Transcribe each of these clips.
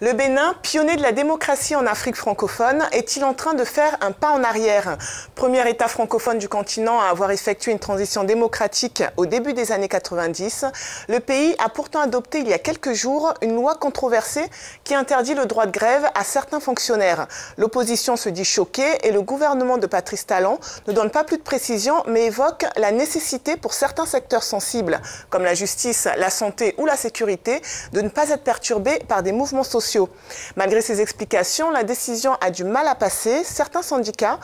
Le Bénin, pionnier de la démocratie en Afrique francophone, est-il en train de faire un pas en arrière? Premier État francophone du continent à avoir effectué une transition démocratique au début des années 90, le pays a pourtant adopté il y a quelques jours une loi controversée qui interdit le droit de grève à certains fonctionnaires. L'opposition se dit choquée et le gouvernement de Patrice Talon ne donne pas plus de précisions mais évoque la nécessité pour certains secteurs sensibles, comme la justice, la santé ou la sécurité, de ne pas être perturbés par des mouvements sociaux. Malgré ces explications, la décision a du mal à passer. Certains syndicats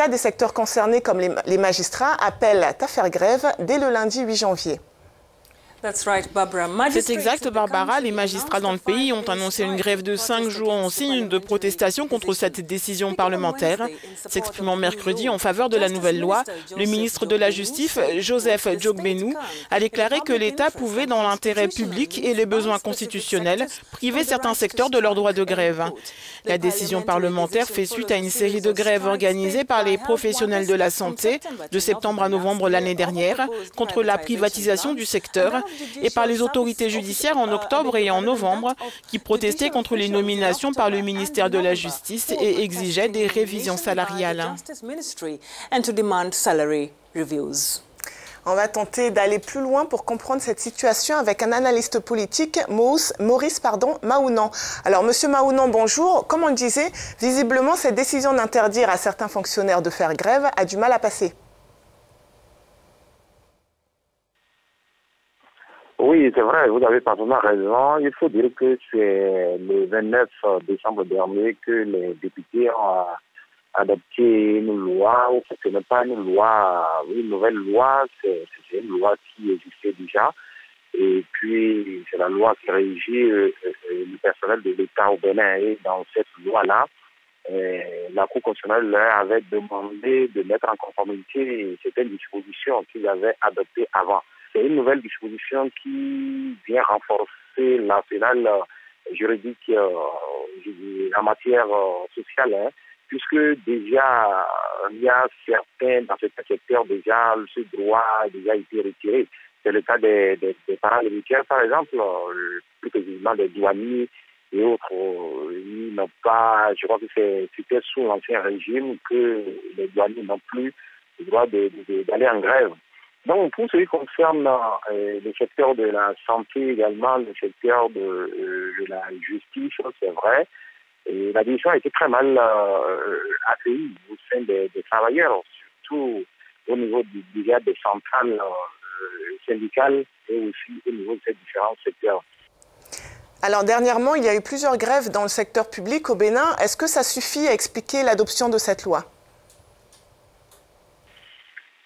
des secteurs concernés, comme les magistrats, appellent à faire grève dès le lundi 8 janvier. C'est exact, Barbara. Les magistrats dans le pays ont annoncé une grève de 5 jours en signe de protestation contre cette décision parlementaire. S'exprimant mercredi en faveur de la nouvelle loi, le ministre de la Justice, Joseph Djogbenou, a déclaré que l'État pouvait, dans l'intérêt public et les besoins constitutionnels, priver certains secteurs de leur droit de grève. La décision parlementaire fait suite à une série de grèves organisées par les professionnels de la santé de septembre à novembre l'année dernière contre la privatisation du secteur et par les autorités judiciaires en octobre et en novembre qui protestaient contre les nominations par le ministère de la Justice et exigeaient des révisions salariales. On va tenter d'aller plus loin pour comprendre cette situation avec un analyste politique, Maurice Mahounan. Alors, Monsieur Mahounan, bonjour. Comme on le disait, visiblement, cette décision d'interdire à certains fonctionnaires de faire grève a du mal à passer. Oui, c'est vrai, vous avez parfaitement raison. Il faut dire que c'est le 29 décembre dernier que les députés ont adopté une loi. Ce n'est pas une loi, une nouvelle loi, c'est une loi qui existait déjà. Et puis, c'est la loi qui régit le personnel de l'État au Bénin. Et dans cette loi-là, la Cour constitutionnelle leur avait demandé de mettre en conformité certaines dispositions qu'ils avaient adoptées avant. C'est une nouvelle disposition qui vient renforcer l'arsenal juridique en matière sociale, puisque déjà, il y a certains, dans certains secteurs, déjà, ce droit a déjà été retiré. C'est le cas des paramilitaires, par exemple, plus précisément des douaniers et autres. Ils n'ont pas, je crois que c'était sous l'ancien régime que les douaniers n'ont plus le droit d'aller en grève. Donc, pour ce qui concerne le secteur de la santé également, le secteur de la justice, c'est vrai, et la décision a été très mal accueillie au sein des travailleurs, surtout au niveau des centrales syndicales et aussi au niveau de ces différents secteurs. Alors, dernièrement, il y a eu plusieurs grèves dans le secteur public au Bénin. Est-ce que ça suffit à expliquer l'adoption de cette loi ?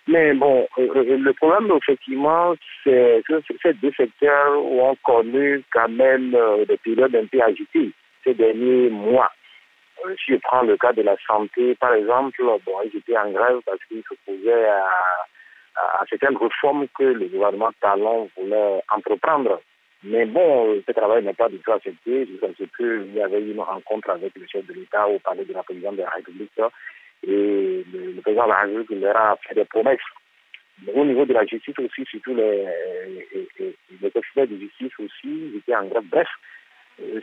Mais bon, le problème, effectivement, c'est que ces deux secteurs ont connu quand même des périodes un peu agitées ces derniers mois. Si je prends le cas de la santé, par exemple, bon, ils étaient en grève parce qu'ils s'opposaient à certaines réformes que le gouvernement Talon voulait entreprendre. Mais bon, ce travail n'est pas du tout accepté, parce qu'il y avait eu une rencontre avec le chef de l'État au palais de la présidente de la République. Et le président de la République leur a fait des promesses. Mais au niveau de la justice aussi, surtout les officiers de justice aussi, ils étaient en grève. Bref,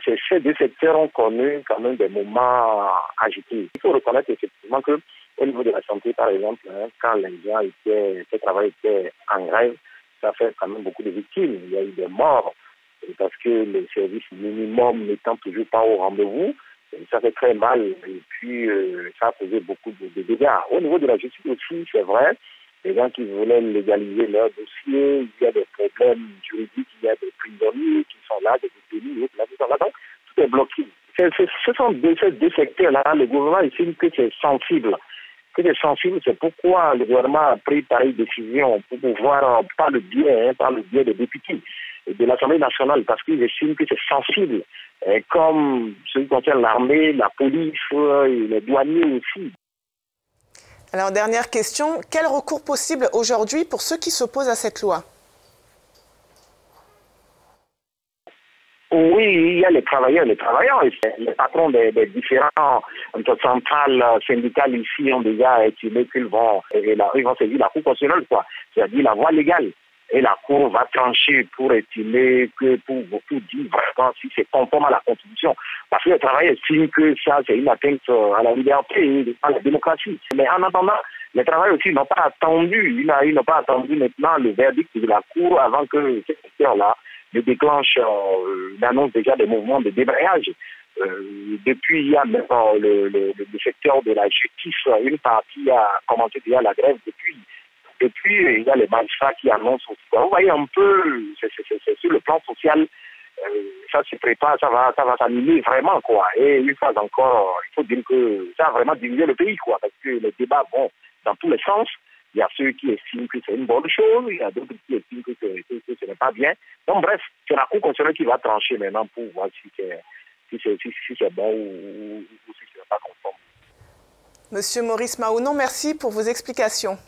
ces deux secteurs ont connu quand même des moments agités. Il faut reconnaître effectivement qu'au niveau de la santé, par exemple, quand les gens ces travailleurs étaient en grève, ça fait quand même beaucoup de victimes. Il y a eu des morts parce que le service minimum n'étant toujours pas au rendez-vous. Ça fait très mal et puis ça a causé beaucoup de dégâts. Au niveau de la justice aussi, c'est vrai, les gens qui voulaient légaliser leur dossier, il y a des problèmes juridiques, il y a des prisonniers qui sont là, des détenus qui sont là, donc tout est bloqué. Ce sont ces deux secteurs-là, le gouvernement estime que c'est sensible. C'est pourquoi le gouvernement a pris pareille décision pour pouvoir, par le biais des députés de l'Assemblée nationale, parce qu'ils estiment que c'est sensible, comme ce qui concerne l'armée, la police, et les douaniers aussi. Alors, dernière question, quel recours possible aujourd'hui pour ceux qui s'opposent à cette loi? Oui, il y a les travailleurs, les patrons des différents centrales syndicales ici ont déjà estimé qu'ils vont saisir la Cour constitutionnelle, quoi. C'est-à-dire la voie légale. Et la Cour va trancher pour estimer que, pour dire vraiment si c'est conforme à la Constitution. Parce que le travail estime que ça, c'est une atteinte à la liberté et à la démocratie. Mais en attendant, les travailleurs aussi n'ont pas attendu, ils n'ont pas attendu maintenant le verdict de la Cour avant que ce secteur-là ne déclenche, n'annonce déjà des mouvements de débrayage. Depuis, il y a même le secteur de la justice, une partie a commencé déjà la grève depuis, il y a les magistrats qui annoncent aussi. Vous voyez un peu, c'est sur le plan social, ça se prépare, ça va s'annuler vraiment, quoi. Et une fois encore, il faut dire que ça a vraiment divisé le pays, quoi, parce que les débats vont dans tous les sens. Il y a ceux qui estiment que c'est une bonne chose, il y a d'autres qui estiment que ce n'est pas bien. Donc bref, c'est la Cour constitutionnelle qui va trancher maintenant pour voir si c'est bon ou si ce n'est pas conforme. Monsieur Maurice Maounon, merci pour vos explications.